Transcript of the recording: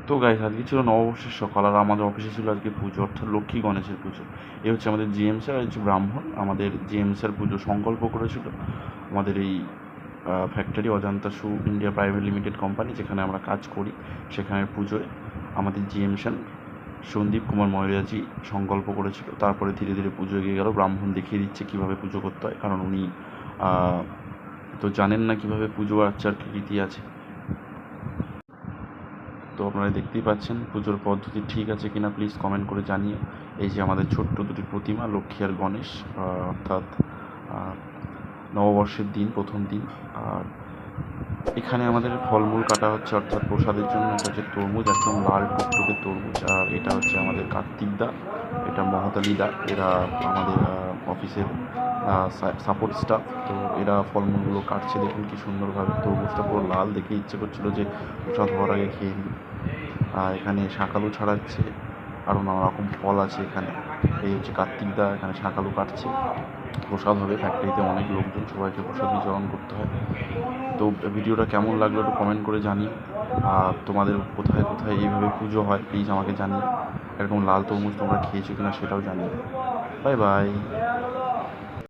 তো গাইস, আজকে ছিল নববর্ষের সকাল, আর আমাদের অফিসে ছিল আজকে পুজো, অর্থাৎ লক্ষ্মী গণেশের পুজো। এ হচ্ছে আমাদের জিএম স্যার, আর হচ্ছে ব্রাহ্মণ। আমাদের জিএম স্যার পুজো সংকল্প করেছিল আমাদের এই ফ্যাক্টরি অজন্তা শু ইন্ডিয়া প্রাইভেট লিমিটেড কোম্পানি, যেখানে আমরা কাজ করি, সেখানের পুজোয় আমাদের জিএম স্যার সন্দীপ কুমার ময়রাজি সংকল্প করেছিল। তারপরে ধীরে ধীরে পুজো এগিয়ে গেল। ব্রাহ্মণ দেখিয়ে দিচ্ছে কীভাবে পুজো করতে হয়, কারণ উনি তো জানেন না কীভাবে পুজো আর্চার কী রীতি আছে। তো আপনারা দেখতেই পাচ্ছেন পুজোর পদ্ধতি ঠিক আছে কিনা, প্লিজ কমেন্ট করে জানিয়ে। এই যে আমাদের ছোট্ট দুটি প্রতিমা, লক্ষ্মী আর গণেশ, অর্থাৎ নববর্ষের দিন, প্রথম দিন। আর এখানে আমাদের ফলমূল কাটা হচ্ছে, অর্থাৎ প্রসাদের জন্য। এটা হচ্ছে তরমুজ, একদম লাল টুকটুকে তরমুজ। আর এটা হচ্ছে আমাদের কার্তিক দা, এটা মহাতালি দা, এরা আমাদের অফিসের সাপোর্ট স্টাফ। তো এরা ফলমূলগুলো কাটছে, দেখুন কি সুন্দরভাবে। তরমুজটা পুরো লাল, দেখে ইচ্ছে করছিল যে প্রসাদ হওয়ার আগে খেয়ে নিই। এখানে শাঁকালু ছাড়াচ্ছে, আরও নানা রকম ফল আছে এখানে। এই হচ্ছে কার্তিক দা এখানে শাঁকালু কাটছে, প্রসাদ হবে। ফ্যাক্টরিতে অনেক লোকজন, সবাইকে প্রসাদ বিতরণ করতে হয়। তো ভিডিওটা কেমন লাগলো একটু কমেন্ট করে জানিও। আর তোমাদের কোথায় কোথায় এইভাবে পুজো হয় প্লিজ আমাকে জানিও। এরকম লাল তরমুজ তোমরা খেয়েছো কিনা সেটাও জানিও। Bye bye.